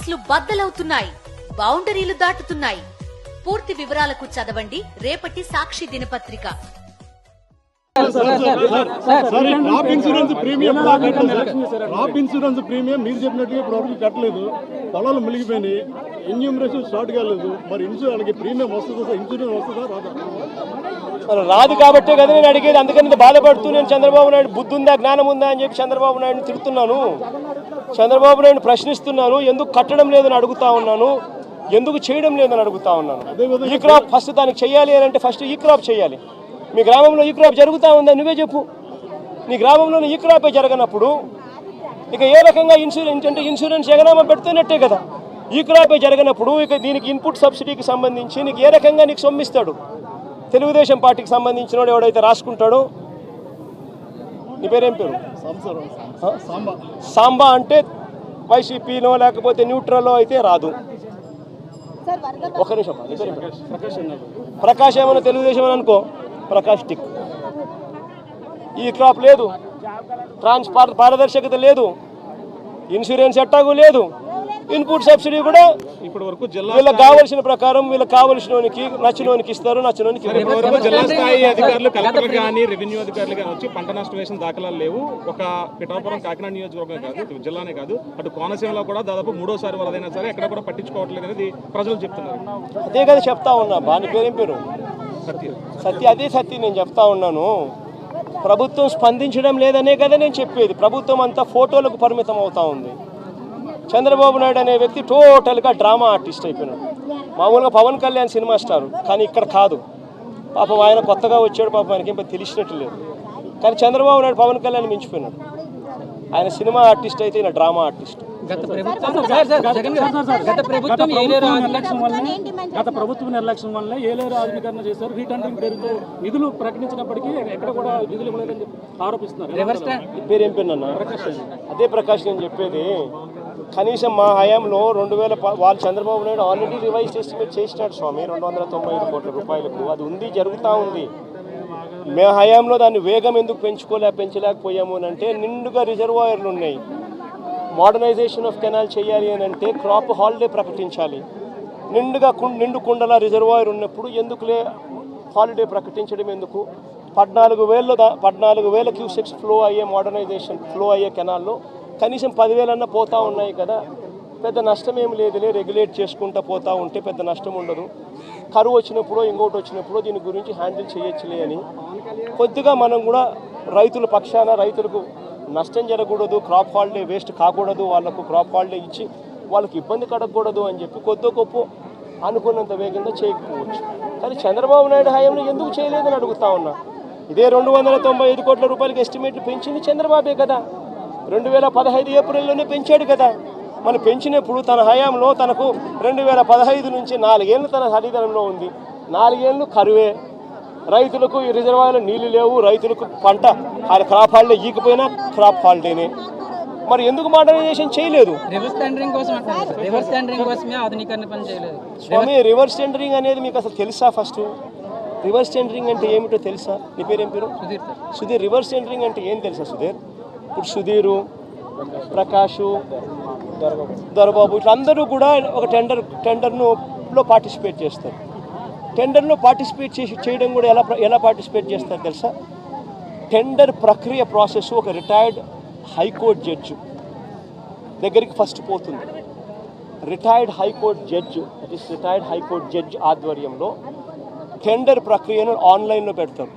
కేసులు బద్దలవుతున్నాయి, బౌండరీలు దాటుతున్నాయి. పూర్తి వివరాలకు చదవండి రేపటి సాక్షి దినపత్రిక. క్రాప్ ఇన్సూరెన్స్ ప్రీమియం మీరు చెప్పినట్టుగా ఇప్పుడు కట్టలేదు, పొలాలు మునిగిపోయినాయి, ఎన్యూమరేషన్ స్టార్ట్ కాలేదు. మరి ఇన్సూరెన్స్ ప్రీమియం వస్తుందా, ఇన్సూరెన్స్ వస్తుందా రాదా? రాదు కాబట్టే కదా నేను అడిగేది. అందుకని బాధపడుతూ నేను చంద్రబాబు నాయుడు బుద్ధి ఉందా, జ్ఞానం ఉందా అని చెప్పి చంద్రబాబు నాయుడుని తిడుతున్నాను, చంద్రబాబు నాయుడు ప్రశ్నిస్తున్నాను. ఎందుకు కట్టడం లేదని అడుగుతా ఉన్నాను, ఎందుకు చేయడం లేదని అడుగుతా ఉన్నాను. ఈ క్రాప్ ఫస్ట్ దానికి చేయాలి అని అంటే ఫస్ట్ ఈ క్రాప్ చేయాలి. మీ గ్రామంలో ఈ క్రాప్ జరుగుతూ ఉందా నువ్వే చెప్పు. నీ గ్రామంలో ఈ క్రాపే జరగనప్పుడు ఇక ఏ రకంగా ఇన్సూరెన్స్ అంటే ఇన్సూరెన్స్ ఎగనామా పెడుతున్నట్టే కదా. ఈ క్రాపే జరగనప్పుడు ఇక దీనికి ఇన్పుట్ సబ్సిడీకి సంబంధించి నీకు ఏ రకంగా నీకు సొమ్మిస్తాడు? తెలుగుదేశం పార్టీకి సంబంధించిన వాడు ఎవడైతే రాసుకుంటాడో, నీ పేరేం పేరు? సాంబా అంటే వైసీపీనో లేకపోతే న్యూట్రల్లో అయితే రాదు. ఒక నిమిషం, ప్రకాష్ ఏమన్నా తెలుగుదేశం అని అనుకో, ప్రకాష్ టిక్. ఈ క్రాప్ లేదు, పారదర్శకత లేదు, ఇన్సూరెన్స్ ఎట్టాగు లేదు, ఇన్పుట్ సబ్సిడీ కూడా ఇప్పటి వరకు వీళ్ళకి కావాల్సిన ప్రకారం వీళ్ళకి కావాల్సినోనికి నచ్చినోనికి ఇస్తారు, నచ్చినోనికి జిల్లా స్థాయి అధికారులు కలెక్టర్ కానీ రెవెన్యూ అధికారులు కానీ వచ్చి పంట నష్టం వేసిన దాఖలాలు లేవు. ఒక పిఠాపురం కాకినాడ నియోజకవర్గం కాదు, జిల్లానే కాదు, అటు కోనసీమలో కూడా దాదాపు 3వ వరదైనా సరే ఎక్కడ కూడా పట్టించుకోవట్లేదు అనేది ప్రజలు చెప్తున్నారు. అదే కదా చెప్తా ఉన్నా. బాని పేరేం పేరు? సత్య. అదే సత్య నేను చెప్తా ఉన్నాను. ప్రభుత్వం స్పందించడం లేదనే కదా నేను చెప్పేది. ప్రభుత్వం అంతా ఫోటోలకు పరిమితం అవుతా ఉంది. చంద్రబాబు నాయుడు అనే వ్యక్తి టోటల్గా డ్రామా ఆర్టిస్ట్ అయిపోయినాడు. మామూలుగా పవన్ కళ్యాణ్ సినిమా స్టార్, కానీ ఇక్కడ కాదు. పాపం ఆయన కొత్తగా వచ్చాడు, పాపం ఆయనకి ఏం తెలిసినట్టు లేదు. కానీ చంద్రబాబు నాయుడు పవన్ కళ్యాణ్ మించిపోయినాడు. ఆయన సినిమా ఆర్టిస్ట్ అయితే ఈయన డ్రామా ఆర్టిస్ట్. గత ప్రభుత్వం నిర్లక్ష్యం వల్ల ఏలేరు ఆధునీకరణ చేశారు. రీటెండరింగ్ పేరుతో నిధులు ప్రకటించినప్పటికీ ఎక్కడ కూడా నిధులు ఇవ్వలేదని ఆరోపిస్తున్నారు. పేరేం పేరున్నా? అదే ప్రకాష్ నేను చెప్పేది. కనీసం మా హయాంలో 2000 వాళ్ళు Chandrababu Naidu already revise estimate చేసినాడు స్వామి 295 కోట్ల రూపాయలకు. అది ఉంది, జరుగుతూ ఉంది. మే హయాంలో దాన్ని వేగం ఎందుకు పెంచలేకపోయాము అని అంటే నిండుగా రిజర్వాయర్లు ఉన్నాయి. మోడర్నైజేషన్ ఆఫ్ కెనాల్ చేయాలి అని అంటే క్రాప్ హాలిడే ప్రకటించాలి. నిండు కుండల రిజర్వాయర్ ఉన్నప్పుడు ఎందుకులే హాలిడే ప్రకటించడం ఎందుకు? 14,000 క్యూసెక్స్ ఫ్లో అయ్యే కెనాల్లో కనీసం 10,000 అన్న పోతా ఉన్నాయి కదా. పెద్ద నష్టం ఏమి లేదులే, రెగ్యులేట్ చేసుకుంటూ పోతూ ఉంటే పెద్ద నష్టం ఉండదు. కరువు వచ్చినప్పుడు ఇంకోటి వచ్చినప్పుడు దీని గురించి హ్యాండిల్ చేయొచ్చులే అని కొద్దిగా మనం కూడా రైతుల పక్షాన రైతులకు నష్టం జరగకూడదు, క్రాప్ హాలిడే వేస్ట్ కాకూడదు, వాళ్ళకు క్రాప్ హాలిడే ఇచ్చి వాళ్ళకి ఇబ్బంది కడగకూడదు అని చెప్పి కొద్ది గొప్ప అనుకున్నంత వేగంగా చేయకపోవచ్చు. కానీ చంద్రబాబు నాయుడు హయాంలో ఎందుకు చేయలేదని అడుగుతా ఉన్నా. ఇదే 295 కోట్ల రూపాయలకి ఎస్టిమేట్లు పెంచింది చంద్రబాబే కదా. 2015 ఏప్రిల్లోనే పెంచాడు కదా. మనం పెంచినప్పుడు తన హయాంలో తనకు 2015 నుంచి 4 ఏళ్ళు తన హరితనంలో ఉంది. 4 ఏళ్ళు కరువే, రైతులకు ఈ రిజర్వాయర్లో నీళ్లు లేవు, రైతులకు పంట క్రాప్ హాలిడే ఈకపోయినా క్రాప్ హాలిడేనే. మరి ఎందుకు మోడర్నైజేషన్ చేయలేదు? స్వామి, రివర్స్ టెండరింగ్ అనేది మీకు అసలు తెలుసా? ఫస్ట్ రివర్స్ టెండరింగ్ అంటే ఏమిటో తెలుసా? నీ పేరేం పేరు? సుధీర్. రివర్స్ టెండరింగ్ అంటే ఏం తెలుసా సుధీర్? ఇప్పుడు సుధీరు, ప్రకాషు, దొరబాబు ఇట్లా అందరూ కూడా ఒక టెండర్లో పార్టిసిపేట్ చేస్తారు. టెండర్లో పార్టిసిపేట్ చేయడం కూడా ఎలా పార్టిసిపేట్ చేస్తారు తెలుసా? టెండర్ ప్రక్రియ ప్రాసెస్ ఒక రిటైర్డ్ హైకోర్టు జడ్జి దగ్గరికి ఫస్ట్ పోతుంది. రిటైర్డ్ హైకోర్టు జడ్జి ఆధ్వర్యంలో టెండర్ ప్రక్రియను ఆన్లైన్లో పెడతారు.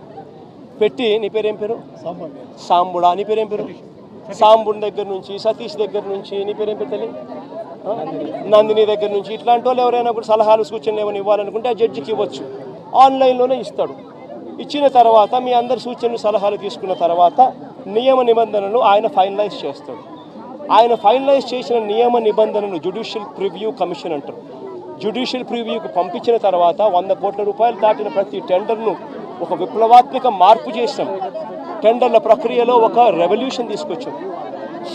పెట్టి, నీ పేరేం పేరు? సాంబుడా. నీ పేరేం పేరు? సాంబుడి దగ్గర నుంచి, సతీష్ దగ్గర నుంచి, నీ పేరేం పేరు తెలియదు, నందిని దగ్గర నుంచి, ఇట్లాంటి వాళ్ళు ఎవరైనా కూడా సలహాలు సూచనలు ఏమైనా ఇవ్వాలనుకుంటే ఆ జడ్జికి ఇవ్వచ్చు. ఆన్లైన్లోనే ఇస్తాడు. ఇచ్చిన తర్వాత మీ అందరి సూచనలు సలహాలు తీసుకున్న తర్వాత నియమ నిబంధనలు ఆయన ఫైనలైజ్ చేస్తాడు. ఆయన ఫైనలైజ్ చేసిన నియమ నిబంధనలు జ్యుడిషియల్ ప్రివ్యూ కమిషన్ అంటారు. జ్యుడిషియల్ ప్రివ్యూకి పంపించిన తర్వాత 100 కోట్ల రూపాయలు దాటిన ప్రతి టెండర్ను ఒక విప్లవాత్మక మార్పు చేసాం. టెండర్ల ప్రక్రియలో ఒక రెవల్యూషన్ తీసుకొచ్చాం.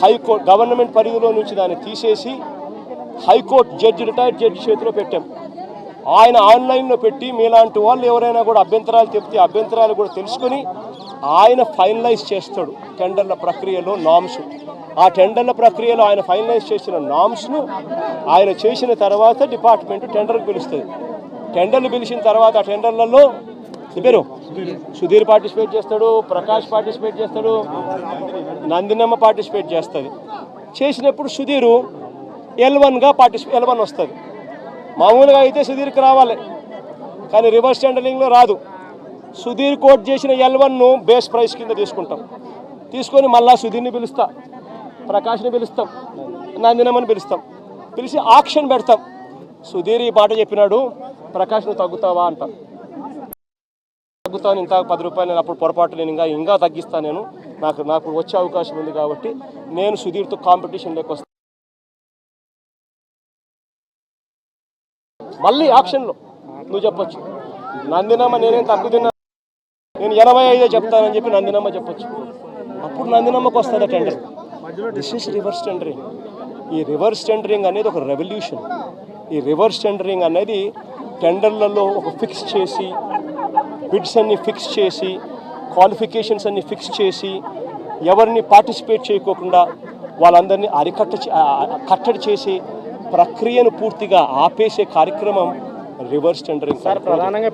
హైకోర్టు గవర్నమెంట్ పరిధిలో నుంచి దాన్ని తీసేసి హైకోర్టు రిటైర్డ్ జడ్జి చేతిలో పెట్టాం. ఆయన ఆన్లైన్లో పెట్టి మీలాంటి వాళ్ళు ఎవరైనా కూడా అభ్యంతరాలు చెప్తే అభ్యంతరాలు కూడా తెలుసుకొని ఆయన ఫైనలైజ్ చేస్తాడు టెండర్ల ప్రక్రియలో నామ్స్. ఆ టెండర్ల ప్రక్రియలో ఆయన ఫైనలైజ్ చేసిన నామ్స్ను ఆయన చేసిన తర్వాత డిపార్ట్మెంట్ టెండర్కి పిలుస్తుంది. టెండర్లు పిలిచిన తర్వాత ఆ టెండర్లలో పేరు సుధీర్ పార్టిసిపేట్ చేస్తాడు, ప్రకాష్ పార్టిసిపేట్ చేస్తాడు, నందినమ్మ పార్టిసిపేట్ చేస్తుంది. చేసినప్పుడు సుధీరు L1గా L1 వస్తుంది. మామూలుగా అయితే సుధీర్కి రావాలి, కానీ రివర్స్ టెండరింగ్లో రాదు. సుధీర్ కోట్ చేసిన L1ను బేస్ ప్రైస్ కింద తీసుకొని మళ్ళా సుధీర్ని పిలుస్తాం, ప్రకాష్ని పిలుస్తాం, నందినమ్మని పిలిచి ఆక్షన్ పెడతాం. సుధీర్ ఈ మాట చెప్పినాడు, ప్రకాష్ నువ్వు తగ్గుతావా అంటాం. తగ్గుతాను, ఇంత 10 రూపాయలు, నేను అప్పుడు పొరపాటు నేను ఇంకా తగ్గిస్తాను, నేను నాకు వచ్చే అవకాశం ఉంది కాబట్టి నేను సుధీర్తో కాంపిటీషన్ వస్తాను. మళ్ళీ ఆక్షన్లో నువ్వు చెప్పొచ్చు, నందినమ్మ నేనేం తక్కువ తిన్నా, నేను 85 చెప్తానని చెప్పి నందినమ్మ చెప్పొచ్చు. అప్పుడు నందినమ్మకు వస్తుంది tender. This is reverse tendering. ఈ రివర్స్ టెండరింగ్ అనేది ఒక రెవల్యూషన్. ఈ రివర్స్ టెండరింగ్ అనేది టెండర్లలో ఒక ఫిక్స్ చేసి, బిడ్స్ అన్ని ఫిక్స్ చేసి, క్వాలిఫికేషన్స్ అన్ని ఫిక్స్ చేసి, ఎవరిని పార్టిసిపేట్ చేయకోకుండా వాళ్ళందరినీ కట్టడి చేసి ప్రక్రియను పూర్తిగా ఆపేసే కార్యక్రమం రివర్స్ టెండరింగ్. సార్ ప్రధానంగా